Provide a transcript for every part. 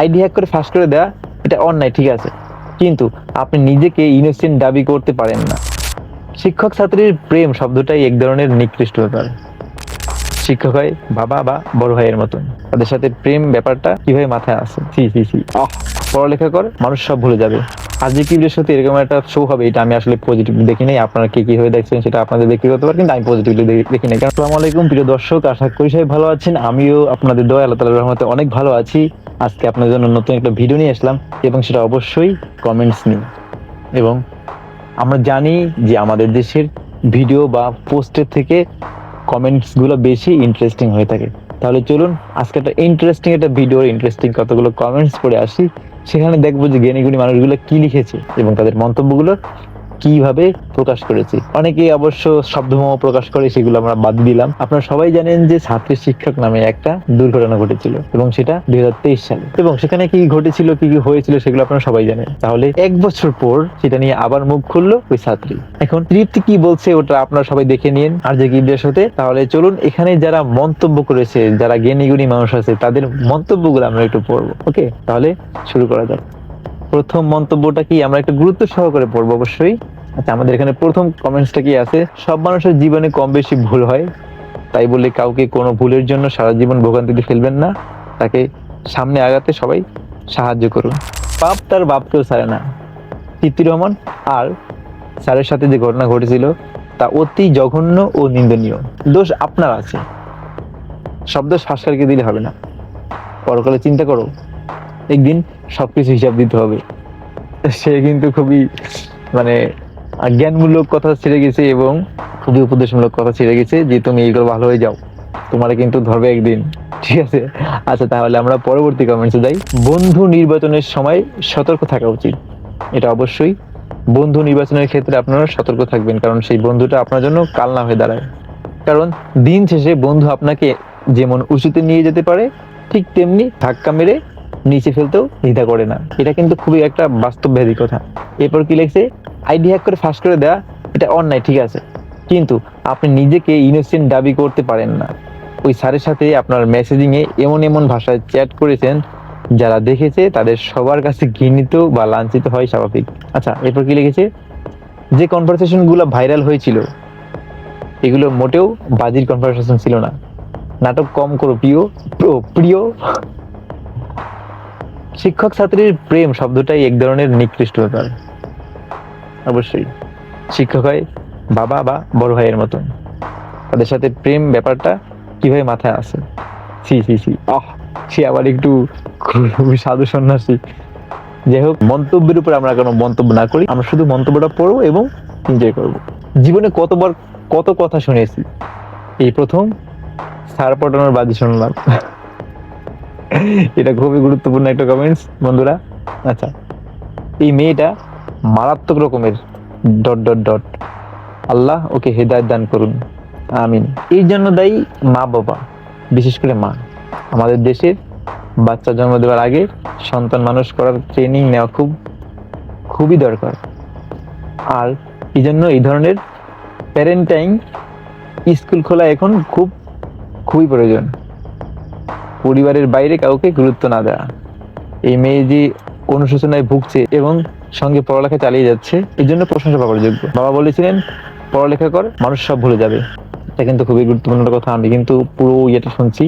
ID hack করে ফাঁস করে দেওয়া এটা অন্যায়, ঠিক আছে, কিন্তু আপনি নিজেকে ইনোসেন্ট দাবি করতে পারেন না। শিক্ষক ছাত্রীর প্রেম শব্দটাই এক ধরনের নিকৃষ্ট ব্যাপার। শিক্ষক হয় বাবা বা বড় ভাইয়ের মতন, তাদের সাথে প্রেম ব্যাপারটা কিভাবে মাথায় আসে? সি সি সি পড়ালেখা কর, মানুষ সব ভুলে যাবে। আর যে কি সাথে এরকম একটা শো হবে, এটা আমি আসলে পজিটিভ দেখি নাই। আপনারা কি কিভাবে দেখছেন সেটা আপনাদের ব্যক্তিগত ব্যাপার, কিন্তু আমি পজিটিভলি দেখি নাই। আসসালামু আলাইকুম প্রিয় দর্শক, আশা করি সবাই ভালো আছেন। আমিও আপনাদের দোয়া আল্লাহ তাআলার রহমতে অনেক ভালো আছি। আজকে আপনাদের জন্য নতুন একটা ভিডিও নিয়ে আসলাম, এবং সেটা অবশ্যই কমেন্টস নিয়ে। এবং আমরা জানি যে আমাদের দেশের ভিডিও বা পোস্টের থেকে কমেন্টস গুলো বেশি ইন্টারেস্টিং হয়ে থাকে। তাহলে চলুন আজকে একটা ইন্টারেস্টিং একটা ভিডিও, ইন্টারেস্টিং কতগুলো কমেন্টস পড়ে আসি। সেখানে দেখবো যে জ্ঞানীগুণী মানুষগুলো কি লিখেছে এবং তাদের মন্তব্যগুলো কিভাবে প্রকাশ করেছে। অনেকেই অবশ্য শব্দমহ প্রকাশ করে, সেগুলো আমরা বাদ দিলাম। আপনারা সবাই জানেন যে ছাত্রী শিক্ষক নামে একটা দুর্ঘটনা ঘটেছিল, এবং সেটা 2023 সালে। এবং সেখানে কি ঘটেছিল, কি কি হয়েছিল, সেগুলো আপনারা সবাই জানেন। তাহলে 1 বছর পর সেটা নিয়ে আবার মুখ খুললো ওই ছাত্রী। এখন তৃপ্তি কি বলছে ওটা আপনারা সবাই দেখে নিন আর যে গিফটের সাথে। তাহলে চলুন এখানে যারা মন্তব্য করেছে, যারা জ্ঞানীগুণী মানুষ আছে, তাদের মন্তব্যগুলো আমরা একটু পড়বো। ওকে, তাহলে শুরু করা যাক। প্রথম মন্তব্যটা কি আমরা একটু গুরুত্ব সহকারে পড়বো অবশ্যই। আচ্ছা, আমাদের এখানে প্রথম কমেন্টসটা কি আছে? সব মানুষের জীবনে কম বেশি ভুল হয়, তাই বলে কাউকে কোনো ভুলের জন্য সারা জীবন ভোগান্তিতে ফেলবেন না, তাকে সামনে আগাতে সবাই সাহায্য করুন। পাপ তার বাপকেও ছাড়ে না। তৃপ্তি রহমান। আর স্যারের সাথে যে ঘটনা ঘটেছিল তা অতি জঘন্য ও নিন্দনীয়। দোষ আপনার আছে, শব্দ ফাঁসকারকে দিলে হবে না। পরকালে চিন্তা করো, একদিন সবকিছু হিসাব দিতে হবে। সে কিন্তু খুবই মানে জ্ঞানমূলক কথা ছেড়ে গেছে, এবং খুবই উপদেশমূলক কথা ছেড়ে গেছে যে তুমি এইগুলো ভালো হয়ে যাও, তোমার কিন্তু ধরবে একদিন, ঠিক আছে। আচ্ছা, তাহলে আমরা পরবর্তী কমেন্টসে যাই। বন্ধু নির্বাচনের সময় সতর্ক থাকা উচিত। এটা অবশ্যই, বন্ধু নির্বাচনের ক্ষেত্রে আপনারা সতর্ক থাকবেন, কারণ সেই বন্ধুটা আপনার জন্য কাল না হয়ে দাঁড়ায়। কারণ দিন শেষে বন্ধু আপনাকে যেমন উঁচুতে নিয়ে যেতে পারে, ঠিক তেমনি ধাক্কা মেরে নিচে ফেলতেও দ্বিধা করে না। এটা কিন্তু খুবই একটা বাস্তববাদী কথা। এরপর কি লিখছে? আইডি হ্যাক করে ফাঁস করে দেওয়া এটা অন্যায়, ঠিক আছে, কিন্তু আপনি নিজেকে ইনোসেন্ট দাবি করতে পারেন না। ওই স্যারের সাথে আপনার মেসেজিং এ এমন এমন ভাষায় চ্যাট করেছেন, যারা দেখেছে তাদের সবার কাছে ঘৃণিত বা লাঞ্ছিত হয় স্বাভাবিক। আচ্ছা, এরপর কি লিখেছে? যে কনভারসেশন গুলো ভাইরাল হয়েছিল এগুলো মোটেও বাজির কনভারসেশন ছিল না। নাটক কম করো প্রিয়। শিক্ষক ছাত্রীর প্রেম শব্দটাই এক ধরনের নিকৃষ্ট ব্যাপার। অবশ্যই শিক্ষক হয় বাবা বা বড় ভাইয়ের মতন, তাদের সাথে প্রেম ব্যাপারটা কিভাবে মাথায় আসে? সি সি সি সে আবার একটু সাধু সন্ন্যাসী। যাই হোক, মন্তব্যের উপর আমরা কোনো মন্তব্য না করি, আমরা শুধু মন্তব্যটা পড়বো এবং এনজয় করবো। জীবনে কতবার কত কথা শুনেছি, এই প্রথম স্যার পটানোর বাজি শুনলাম। এটা খুবই গুরুত্বপূর্ণ একটা কমেন্টস বন্ধুরা। আচ্ছা, এই মেয়েটা মারাত্মক রকমের ডট ডট ডট, আল্লাহ ওকে হেদায়েত দান করুন, আমিন। এই জন্য দায়ী মা বাবা, বিশেষ করে মা। আমাদের দেশের বাচ্চা জন্ম দেওয়ার আগে সন্তান মানুষ করার ট্রেনিং নেওয়া খুবই দরকার। আর এই জন্য এই ধরনের প্যারেন্টাইং স্কুল খোলা এখন খুবই প্রয়োজন। পরিবারের বাইরে কাউকে গুরুত্ব না দেওয়া। এই মেয়ে যে অনুশোচনায় ভুগছে এবং সঙ্গে পড়ালেখা চালিয়ে যাচ্ছে, এই জন্য প্রশংসা পাওয়ার যোগ্য। বাবা বলেছিলেন পড়ালেখা কর, মানুষ সব ভুলে যাবে। এটা কিন্তু খুবই গুরুত্বপূর্ণ কথা। আমি কিন্তু পুরো ইয়েটা শুনছি,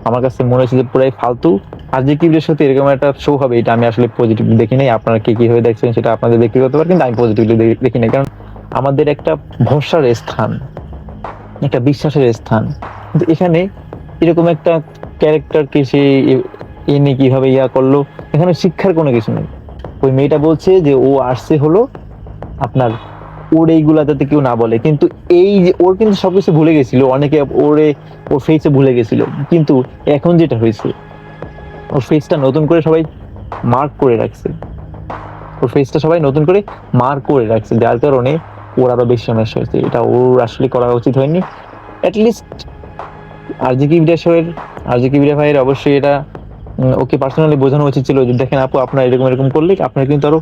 আমার কাছে মনে হচ্ছে যে পুরাই ফালতু। আর যে কিবরের সাথে এরকম একটা শো হবে, এটা আমি আসলে পজিটিভ দেখি নাই। আপনারা কি কিভাবে দেখছেন সেটা আপনাদের ব্যক্তিগত ব্যাপার, কিন্তু আমি পজিটিভলি দেখি নাই। কারণ আমাদের একটা ভরসার স্থান, একটা বিশ্বাসের স্থান, কিন্তু এখানে এরকম একটা ক্যারেক্টারকে সে এনে কিভাবে করলো, এখানে শিক্ষার কোনো কিছু নেই। ওই মেয়েটা বলছে যে ও আসছে হলো আপনার ওর এইগুলা যাতে কেউ না বলে, কিন্তু এই যে ওর কিন্তু সবকিছু ভুলে গেছিল, অনেকে ওর ফেসে ভুলে গেছিল, কিন্তু এখন যেটা হয়েছে ওর ফেসটা নতুন করে সবাই মার্ক করে রাখছে। যার কারণে ওর আরো বেশি সমস্যা হয়েছে। এটা ওর আসলে করা উচিত হয়নি। অ্যাটলিস্ট আরজিকি ভাইয়ের অবশ্যই এটা ওকে পার্সোনালি বোঝানো উচিত ছিল যে দেখেন আপু, আপনার এরকম করলে আপনার কিন্তু আরো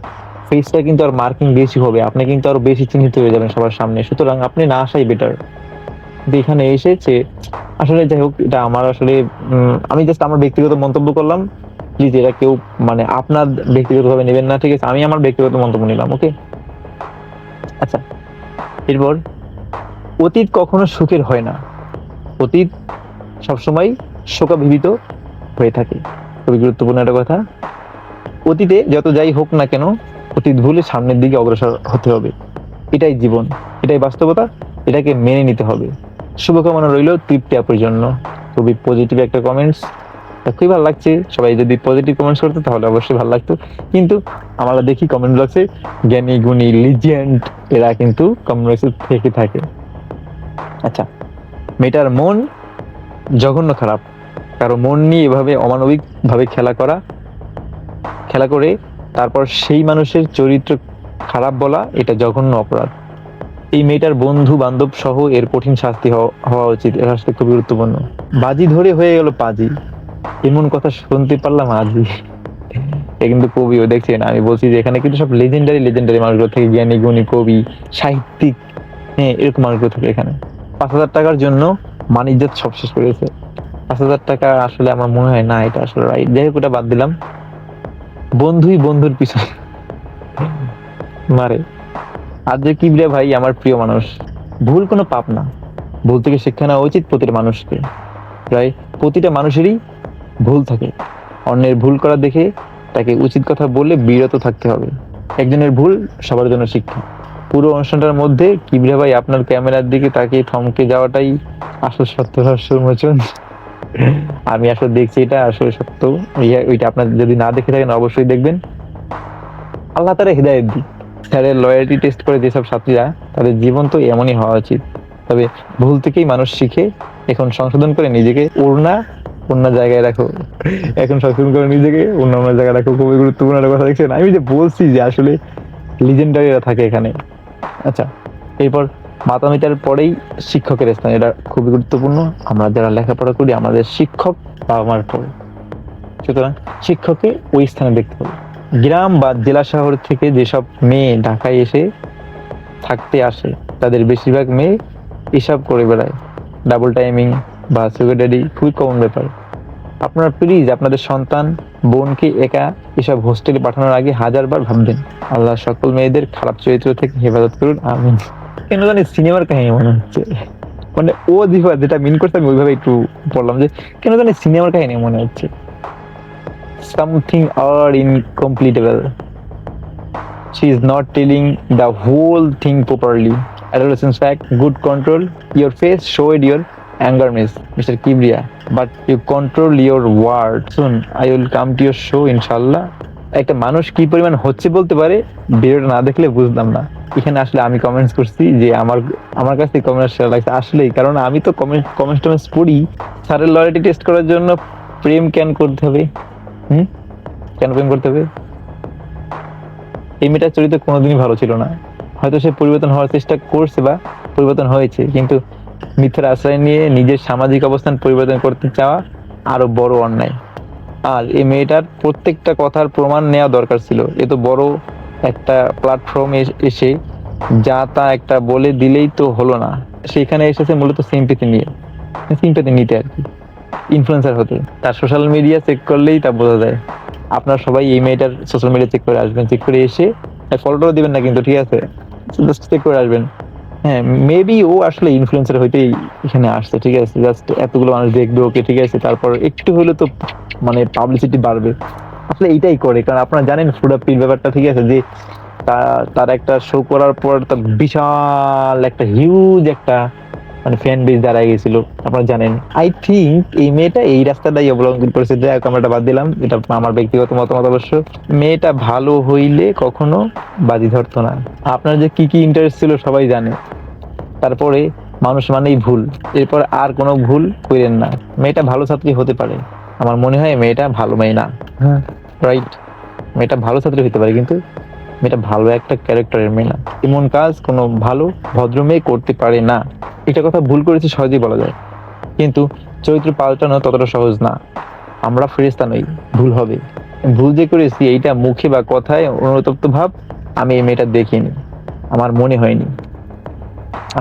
ফেসটা কিন্তু আর মার্কিং বেশি হবে, আপনি কিন্তু আরো বেশি চিহ্নিত হয়ে যাবেন সবার সামনে, সুতরাং আপনি না আসাই বেটার। এখানে এসেছে আসলে, যাই হোক, এটা আমার আসলে আমি জাস্ট আমার ব্যক্তিগত মন্তব্য করলাম। প্লিজ এটা কেউ মানে আপনার ব্যক্তিগতভাবে নেবেন না, ঠিক আছে? আমি আমার ব্যক্তিগত মন্তব্য নিলাম, ওকে? আচ্ছা, এরপর অতীত কখনো সুখের হয় না, অতীত সবসময় শোকাভিভূত হয়ে থাকে। খুবই গুরুত্বপূর্ণ একটা কথা। অতীতে যত যাই হোক না কেন, অতীত ভুলে সামনের দিকে অগ্রসর হতে হবে। এটাই জীবন, এটাই বাস্তবতা, এটাকে মেনে নিতে হবে। শুভকামনা রইল তৃপ্তি আপুর জন্য। খুবই পজিটিভ একটা কমেন্টস, খুবই ভালো লাগছে। সবাই যদি পজিটিভ কমেন্টস করতো তাহলে অবশ্যই ভালো লাগতো, কিন্তু আমরা দেখি কমেন্ট বক্সে জ্ঞানী গুণী লিজেন্ড এরা কিন্তু কমেন্ট বক্সে থেকে থাকে। আচ্ছা, মেয়েটার মন জঘন্য খারাপ। কারো মন নিয়ে এভাবে অমানবিক ভাবে খেলা করে তারপর সেই মানুষের চরিত্র খারাপ বলা, এটা জঘন্য অপরাধ। এই মেয়েটার বন্ধু বান্ধব সহ এর কঠিন শাস্তি হওয়া উচিত। এর শাস্তি খুব গুরুত্বপূর্ণ। বাজি ধরে হয়ে গেল পাজি, এমন কথা শুনতে পারলাম আজই। এ কিন্তু কবিও দেখছেন, আমি বলছি যে এখানে কিন্তু সব লেজেন্ডারি মানুষগুলো থেকে, জ্ঞানী গুণী কবি সাহিত্যিক, হ্যাঁ এরকম মানুষগুলো থাকে এখানে। 5,000 টাকার জন্য মানিজ্জাত সব শেষ করেছে। 5,000 টাকা আসলে আমার মনে হয় না এটা আসলে রাইট। যাই হোক, ওটা বাদ দিলাম। বন্ধুই বন্ধুর পিছনে মারে। আর যে কিবরিয়া ভাই আমার প্রিয় মানুষ। ভুল কোনো পাপ না, ভুল থেকে শিক্ষা নেওয়া উচিত প্রতিটা মানুষকে। প্রায় প্রতিটা মানুষেরই ভুল থাকে। অন্যের ভুল করা দেখে তাকে উচিত কথা বলে বিরত থাকতে হবে। একজনের ভুল সবার জন্য শিক্ষা। পুরো অনুষ্ঠানটার মধ্যে কিবরিয়া ভাই আপনার ক্যামেরার দিকে তাকিয়ে থমকে যাওয়াটাই আসল সত্য রহস্য উন্মোচন। আমি আসলে দেখছি, এটা আসলে সত্য। ওইটা আপনার যদি না দেখে থাকেন অবশ্যই দেখবেন। আল্লাহ তাআলা হিদায়াত দিক। স্যারের লয়ালটি টেস্ট করে যেসব ছাত্রীরা, তাদের জীবন তো এমনই হওয়া উচিত। তবে ভুল থেকেই মানুষ শিখে। এখন সংশোধন করে নিজেকে অন্য জায়গায় রাখো। এখন সংশোধন করে নিজেকে অন্য জায়গায় রাখো। খুবই গুরুত্বপূর্ণ একটা কথা দেখছেন। আমি যে বলছি যে আসলে লিজেন্ডারিরা থাকে এখানে। আচ্ছা, এরপর মাতাপিতার পরেই শিক্ষকের স্থান, এটা খুবই গুরুত্বপূর্ণ। আমরা যারা লেখাপড়া করি, আমাদের শিক্ষক বাবা মার পরে, সুতরাং শিক্ষককে ওই স্থানে দেখতে হবে। গ্রাম বা জেলা শহর থেকে যেসব মেয়ে ঢাকায় এসে থাকতে আসে, তাদের বেশিরভাগ মেয়ে এসব করে বেড়ায়। ডাবল টাইমিং বা সুগার ড্যাডি খুবই কমন ব্যাপার। আপনারা প্লিজ আপনাদের সন্তান বোনকে একা এসব হোস্টেলে পাঠানোর আগে 1000বার ভাববেন। আল্লাহ সকল মেয়েদের খারাপ চরিত্র থেকে হেফাজত করুন, আমিন। কেন জানি সিনেমার কাহিনী মনে হচ্ছে, মানে ও যেটা মিন করছে আমি ওইভাবে একটু বললাম যে কেন জানি সিনেমার কাহিনী মনে হচ্ছে। Something are incompletable. She is not telling the whole thing properly. Adolescence fact, good control. Your face showed your anger, Mr. Kibria. But you control your word. Soon I will come to your show, inshallah. একটা মানুষ কি পরিমাণ হচ্ছে বলতে পারে, ভিডিওটা না দেখলে বুঝলাম না। এখানে আসলে আমি কমেন্টস করছি যে আমার কাছে কমেন্টস লাগছে আসলেই, কারণ আমি তো কমেন্টস পড়ি। স্যারের লয়ালিটি টেস্ট করার জন্য প্রেম কেন করতে হবে? কেন প্রেম করতে হবে? এই মেয়েটার চরিত্র কোনোদিনই ভালো ছিল না। হয়তো সে পরিবর্তন হওয়ার চেষ্টা করছে বা পরিবর্তন হয়েছে, কিন্তু মিথ্যার আশ্রয় নিয়ে নিজের সামাজিক অবস্থান পরিবর্তন করতে চাওয়া আরো বড় অন্যায়। আর এই মেয়েটার প্রত্যেকটা কথার প্রমাণ নেওয়া দরকার ছিল। এ তো বড় একটা প্ল্যাটফর্মে এসে যা তা একটা বলে দিলেই তো হলো না। সেখানে এসেছে মূলত সিম্পেথি নিতে আর কি, ইনফ্লুয়েন্সার হতে। তার সোশ্যাল মিডিয়া চেক করলেই তা বোঝা যায়। আপনারা সবাই এই মেয়েটার সোশ্যাল মিডিয়া চেক করে আসবেন, চেক করে এসে ফলোটাও দিবেন না কিন্তু, ঠিক আছে? জাস্ট চেক করে আসবেন। হ্যাঁ, মেবি ও আসলে ইনফ্লুয়েন্সার হইতেই এখানে আসছে, ঠিক আছে? জাস্ট এতগুলো মানুষ দেখবে ওকে, ঠিক আছে? তারপর একটু হলে তো মানে পাবলিসিটি বাড়বে। আসলে এইটাই করে, কারণ আপনারা জানেন ফুডাপির ব্যাপারটা, ঠিক আছে? যে তার একটা শো করার পর তার বিশাল একটা হিউজ একটা মানে ফ্যান বেস দাঁড়ায় গেছিল, আপনারা জানেন। আই থিঙ্ক এই মেয়েটা এই রাস্তাটাই অবলম্বন করেছে। যাই হোক, আমরা বাদ দিলাম, এটা আমার ব্যক্তিগত মতামত অবশ্য। মেয়েটা ভালো হইলে কখনো বাজি ধরতো না। আপনার যে কি কি ইন্টারেস্ট ছিল সবাই জানে। তারপরে মানুষ মানেই ভুল, এরপর আর কোনো ভুল করেন না। মেয়েটা ভালো ছাত্রী হতে পারে, আমার মনে হয় মেয়েটা ভালো মেয়ে না। হ্যাঁ রাইট, মেয়েটা ভালো ছাত্রী হতে পারে, কিন্তু মেয়েটা ভালো একটা ক্যারেক্টারের মেয়ে না। এমন কাজ কোনো ভালো ভদ্র মেয়ে করতে পারে না। একটা কথা ভুল করেছি সহজেই বলা যায়, কিন্তু চরিত্র পাল্টানো ততটা সহজ না। আমরা ফেরেশতা নই, ভুল হবে। ভুল যে করেছি এইটা মুখে বা কথায় অনুতপ্ত ভাব আমি এই মেয়েটা দেখিনি, আমার মনে হয়নি।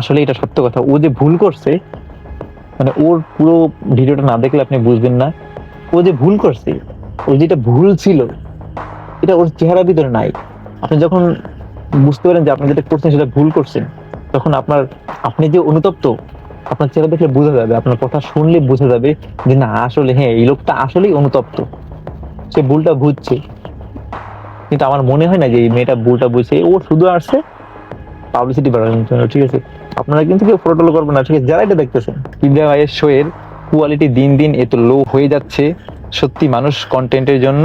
আসলে এটা সত্য কথা, ও যে ভুল করছে, মানে ওর পুরো ভিডিওটা না দেখলে আপনি বুঝবেন না। ও যে ভুল করছে ওর যেটা ভুল ছিল এটা ওর চেহারার ভিতরে নাই। আপনি যখন বুঝতে পারেন যে আপনি যেটা করছেন সেটা ভুল করছেন, তখন আপনি যে অনুতপ্ত, আপনার চেহারা দেখলে বোঝা যাবে, আপনার কথা শুনলে বোঝা যাবে যে না আসলে হ্যাঁ এই লোকটা আসলেই অনুতপ্ত, সে ভুলটা বুঝছে। কিন্তু আমার মনে হয় না যে এই মেয়েটা ভুলটা বুঝছে, ও শুধু আসছে পাবলিসিটি বাড়ানোর জন্য। ঠিক আছে, আপনারা কিন্তু কেউ ফটো করবেন না, ঠিক আছে, যারা এটা দেখতেছেন। কিবরিয়া ভাইয়ের শো এর কোয়ালিটি দিন দিন এত লো হয়ে যাচ্ছে, সত্যি মানুষ কন্টেন্টের জন্য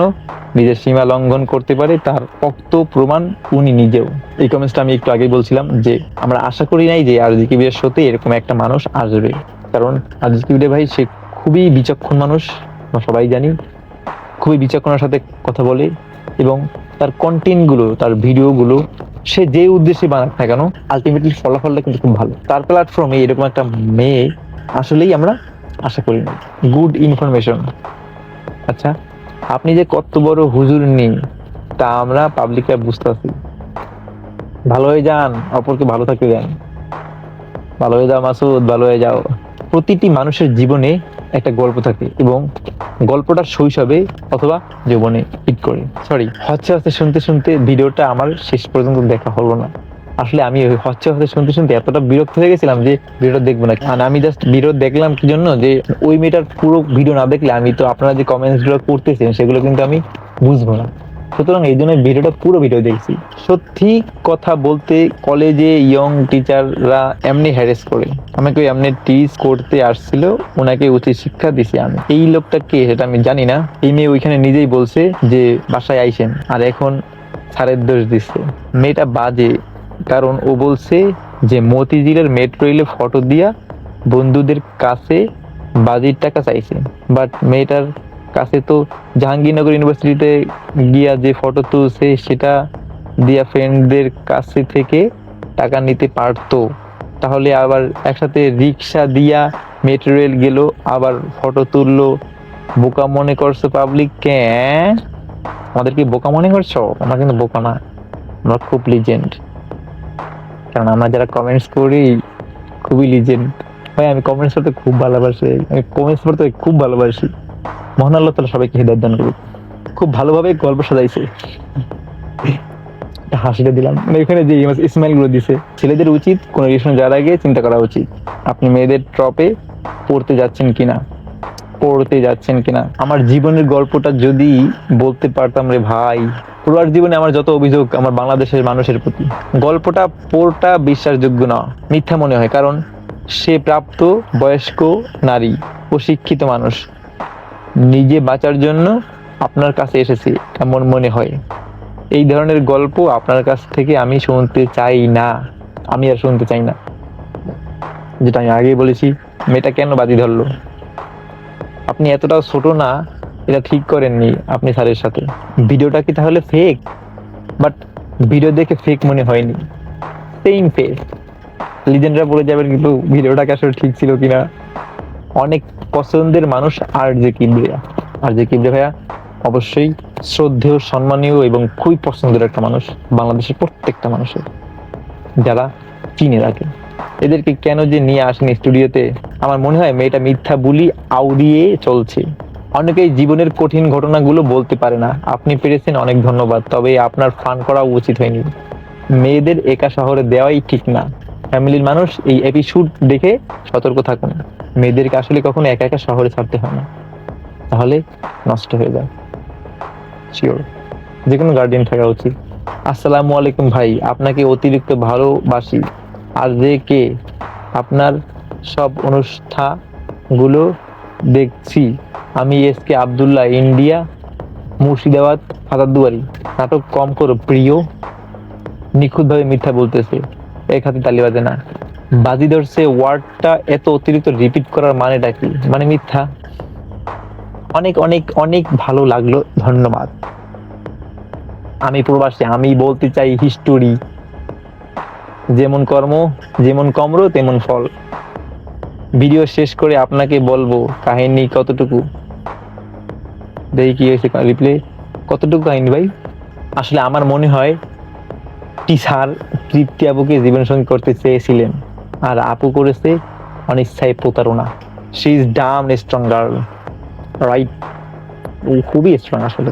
নিজের সীমা লঙ্ঘন করতে পারে, তার পক্ত প্রমাণ উনি নিজেও। এই কমেন্টসটা আমি একটু আগেই বলছিলাম যে আমরা আশা করি নাই যে আরজি কিবরিয়ার শোতে এরকম একটা মানুষ আসবে, কারণ আরজি কিবরিয়া ভাই সে খুবই বিচক্ষণ মানুষ, আমরা সবাই জানি, খুবই বিচক্ষণের সাথে কথা বলে, এবং তার কন্টেন্ট গুলো, তার ভিডিও গুলো সে যে উদ্দেশ্যে বানাক না কেন আলটিমেটলি ফলাফলটা কিন্তু খুব ভালো। তার প্ল্যাটফর্মে এরকম একটা মেয়ে আসলেই আমরা আশা করি না। Good information. আচ্ছা, আপনি যে কত বড় হুজুর নেই তা আমরা পাবলিকরা বুঝতে পারছি। ভালো হয়ে যান, অপরকে ভালো থাকতে দেন। ভালো হয়ে যাও মাসুদ, ভালো হয়ে যাও। প্রতিটি মানুষের জীবনে একটা গল্প থাকে, এবং গল্পটা শৈশবে অথবা যৌবনে হিট করে। সরি, হচ্ছে হচ্ছে শুনতে শুনতে ভিডিওটা আমার শেষ পর্যন্ত দেখা হলো না। আসলে আমি ওই হচ্ছে হচ্ছে শুনতে শুনতে এতটা বিরক্ত হয়ে গেছিলাম যে ভিডিওটা দেখবো না। আর আমি জাস্ট ভিডিও দেখলাম কি জন্য, যে ওই মেয়েটার পুরো ভিডিও না দেখলে আমি তো আপনারা যে কমেন্টস গুলো করতেছেন সেগুলো কিন্তু আমি বুঝবো না। সুতরাং এই জন্য ভিডিওটা পুরো ভিডিও দেখছি। সত্যি কথা বলতে কলেজে ইয়ং টিচাররা এমনি হ্যারেস করে, আমাকে এমনি টিজ করতে আসছিল, ওনাকে উচিত শিক্ষা দিছি আমি। এই লোকটা কে সেটা আমি জানি না। এই মেয়ে ওইখানে নিজেই বলছে যে বাসায় আইসেন, আর এখন স্যারের দোষ দিচ্ছে। মেয়েটা বাজে, কারণ ও বলছে যে মতিঝিলের মেট্রো রেলে ফটো দিয়া বন্ধুদের কাছে বাজির টাকা চাইছে, বাট মেয়েটার কাছে তো জাহাঙ্গীরনগর ইউনিভার্সিটিতে গিয়া যে ফটো তুলছে সেটা দিয়া ফ্রেন্ডদের কাছে থেকে টাকা নিতে পারতো। তাহলে আবার একসাথে রিক্সা দিয়া মেট্রো রেল গেল, আবার ফটো তুললো। বোকা মনে করছো পাবলিক কে? আমাদের কি বোকা মনে করছো? আমরা কিন্তু বোকা না, আমরা খুব লিজেন্ড। কারণ আমরা যারা কমেন্টস করি খুবই লিজেন্ড। ভাই আমি কমেন্টস করতে খুব ভালোবাসি, আমি কমেন্টস পড়তে খুব ভালোবাসি। মহান আল্লাহ তাআলা সবাইকে হিদায়াত দান করুক। খুব ভালোভাবে গল্প সাজাইছে, হাসিটা দিলাম। এখানে যে ইসমাইল গুলো দিছে, ছেলেদের উচিত কোন রিলেশন যাওয়ার আগে চিন্তা করা উচিত আপনি মেয়েদের ট্রপে পড়তে যাচ্ছেন কিনা। আমার জীবনের গল্পটা যদি বলতে পারতাম রে ভাই, পুরার জীবনে আমার যত অভিযোগ আমার বাংলাদেশের মানুষের প্রতি, গল্পটা পুরোটা বিশ্বাসযোগ্য না, মিথ্যা মনে হয়। কারণ সে প্রাপ্ত বয়স্ক নারী ও শিক্ষিত মানুষ, নিজে বাঁচার জন্য আপনার কাছে এসেছে এমন মনে হয়। এই ধরনের গল্প আপনার কাছ থেকে আমি শুনতে চাই না, আমি আর শুনতে চাই না। যেটা আমি আগেই বলেছি, মেয়েটা কেন বাজি ধরলো? আপনি এতটাও ছোট না, এটা ঠিক করেননি আপনি স্যারের সাথে। ভিডিওটা কি তাহলে ফেক? বাট ভিডিও দেখে ফেক মনে হয়নি, সেম ফেস। লিজেন্ডরা বলে যাবেন কিন্তু ভিডিওটাকে আসলে ঠিক ছিল কিনা। অনেক পছন্দের মানুষ আরজে কিবরিয়া ভাইয়া অবশ্যই শ্রদ্ধেয়, সম্মানীয় এবং খুবই পছন্দের একটা মানুষ বাংলাদেশের প্রত্যেকটা মানুষের, যারা চিনে রাখে। এদেরকে কেন যে নিয়ে আসেন স্টুডিওতে, আমার মনে হয় মেয়েটা মিথ্যা বুলি আউড়িয়ে চলছে। অনেকেই জীবনের কঠিন ঘটনাগুলো বলতে পারে না, আপনি পেরেছেন, অনেক ধন্যবাদ, তবে আপনার ফান করা উচিত হয়নি। মেয়েদের একা শহরে দেওয়াই ঠিক না। ফ্যামিলির মানুষ এই এপিসোড দেখে সতর্ক থাকুন, মেয়েদেরকে আসলে কখনো একা একা শহরে ছাড়তে হয় না, তাহলে নষ্ট হয়ে যায়। শিওর যে কোনো গার্ডিয়ান থাকা উচিত। আসসালামু আলাইকুম ভাই, আপনাকে অতিরিক্ত ভালোবাসি। আর যে কে আপনার সব অনুষ্ঠানগুলো দেখছি আমি। SK Abdullah, India, Murshidabad, Hazarduari. নাটক কম করো প্রিয়। নিখুঁতভাবে মিথ্যা বলতেছে, এক হাতে তালি বাজে না। বাজি ধরছে ওয়ার্ডটা এত অতিরিক্ত রিপিট করার মানেটা কি? মানে মিথ্যা। অনেক অনেক অনেক ভালো লাগলো, ধন্যবাদ। আমি প্রবাসী, আমি বলতে চাই হিস্টোরি, যেমন কর্ম যেমন কর্ম তেমন ফল। ভিডিও শেষ করে আপনাকে বলবো কাহিনী কতটুকু। দেখি কি হয়েছে রিপ্লে, কতটুকু কাহিনী ভাই? আসলে আমার মনে হয় টিচার তৃপ্তি আপুকে জীবনসঙ্গী করতে চেয়েছিলেন, আর আপু করেছে অনিচ্ছায় প্রতারণা। She is Dam strong girl, right? ও খুবই স্ট্রং আসলে।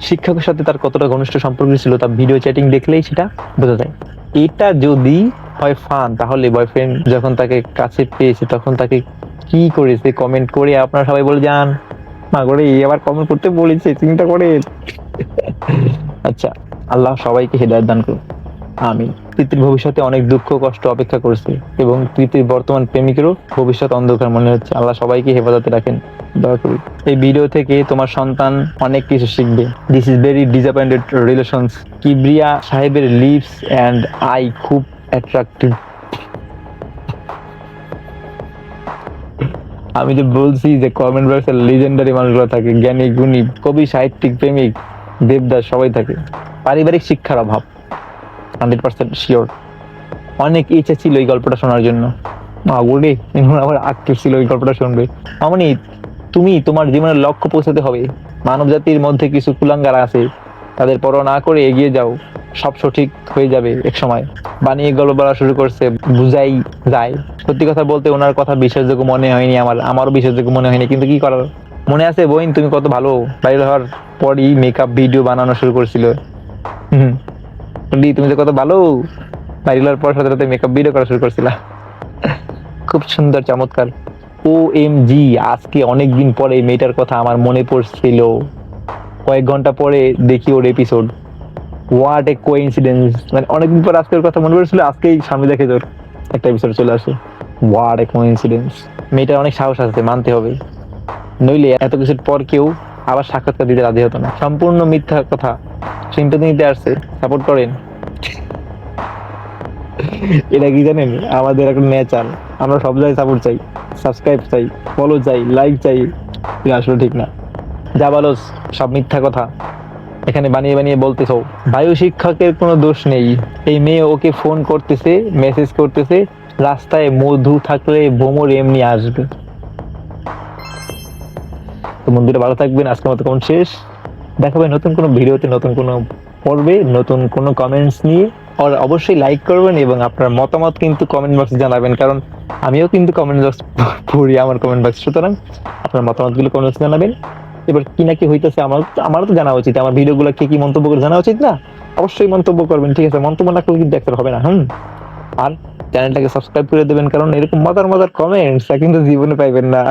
শিক্ষকের সাথে তার কতটা ঘনিষ্ঠ সম্পর্ক ছিল তা ভিডিও চ্যাটিং দেখলেই সেটা বোঝা যায়। এটা যদি হয় ফান, তাহলে বয়ফ্রেন্ড যখন তাকে কাছে পেয়েছে তখন তাকে কি করেছে কমেন্ট করে আপনারা সবাই বলে যান, মা করে আবার কমেন্ট করতে বলেছে, চিন্তা করে। আচ্ছা, আল্লাহ সবাইকে হেদায়েত দান করুন, আমিন। তৃতীয় ভবিষ্যতে অনেক দুঃখ কষ্ট অপেক্ষা করছে এবং তৃতীয় বর্তমান প্রেমিকেরও ভবিষ্যৎ অন্ধকার মনে হচ্ছে। আল্লাহ সবাইকে হেফাজতে রাখেন, দয়া করি। এই ভিডিও থেকে তোমার সন্তান অনেক কিছু শিখবে। This is very disappointed relations. Kibria সাহেবের লিপস অ্যান্ড আই খুব অ্যাট্রাক্টিভ। আমি যে বলছি যে কমেন্ট বক্সে লিজেন্ডারি মানুষগুলো থাকে, জ্ঞানী গুণী কবি সাহিত্যিক প্রেমিক দেবদাস সবাই থাকে। পারিবারিক শিক্ষার অভাব 100% শিওর। অনেক ইচ্ছা ছিল এই গল্পটা শোনার জন্য, মাগুরে আমার আত্মীয় ছিল এই গল্পটা শুনবে। মামনি, তুমি তোমার জীবনের লক্ষ্য পৌঁছাতে হবে। মানব জাতির মধ্যে কিছু কুলাঙ্গার আছে, তাদের পরোয়া না করে এগিয়ে যাও, সব সঠিক হয়ে যাবে এক সময়। বানিয়ে গল্প বলা শুরু করছে, বুঝাই যায়। সত্যি কথা বলতে ওনার কথা বিশ্বাসযোগ্য মনে হয়নি, আমারও বিশ্বাসযোগ্য মনে হয়নি, কিন্তু কি করার। মনে আছে বইন তুমি কত ভালো বাইরে হওয়ার পরই মেকআপ ভিডিও বানানো শুরু করছিল। তুমি যে কত ভালো বাইরে হওয়ার পর সাথে সাথে মেকআপ ভিডিও করা শুরু করছিলা। খুব সুন্দর, চমৎকার। OMG, আজকে অনেকদিন পরে এই মেয়েটার কথা আমার মনে পড়ছিল। কয়েক ঘন্টা পরে দেখি ওর এপিসোড। হোয়াট এ কোইন্সিডেন্স, মানে অনেকদিন পর আজকের কথা মনে পড়ছিল, আজকেই সামনে দেখে তোর একটা এপিসোড চলে আসে। What a coincidence. মেয়েটার অনেক সাহস আছে, মানতে হবে, নইলে এত কিছুর পর কেউ আবার সাক্ষাৎকার দিতে রাজি হতো না। সম্পূর্ণ মিথ্যা কথা। সিম্পেথি নিতে আসছে, সাপোর্ট করেন। এটা কি জানেন, আমাদের এখন নেচার, আমরা সব জায়গায় সাপোর্ট চাই, সাবস্ক্রাইব চাই, ফলো চাই, লাইক চাই। এটা আসলে ঠিক না, যা বলো সব মিথ্যা কথা, এখানে বানিয়ে বানিয়ে বলতেছো। বায়ু শিক্ষকের কোনো দোষ নেই। এই মেয়ে ওকে ফোন করতেছে, মেসেজ করতেছে, রাস্তায় মধু থাকলে ভ্রমর এমনি আসবে। তো বন্ধুরা ভালো থাকবেন, আজকের মতো কমেন্ট শেষ। দেখাবে নতুন কোনো ভিডিওতে, নতুন কোনো পর্বে, নতুন কোনো কমেন্টস নিয়ে। আর অবশ্যই লাইক করবেন এবং আপনার মতামত কিন্তু কমেন্ট বক্সে জানাবেন, কারণ আমিও কিন্তু কমেন্ট বক্স পড়ি, আমার কমেন্ট বক্স। সুতরাং আপনার মতামতগুলো কমেন্ট বক্সে জানাবেন। এবার কি না কি হইতেছে আমারও তো জানা উচিত, আমার ভিডিওগুলো কি মন্তব্য করে জানা উচিত না? অবশ্যই মন্তব্য করবেন, ঠিক আছে? মন্তব্য না করলে কিন্তু দেখতে হবে না। আর চ্যানেলটাকে সাবস্ক্রাইব করে দেবেন, কারণ এরকম মজার মজার কমেন্টস কিন্তু জীবনে পাইবেন না।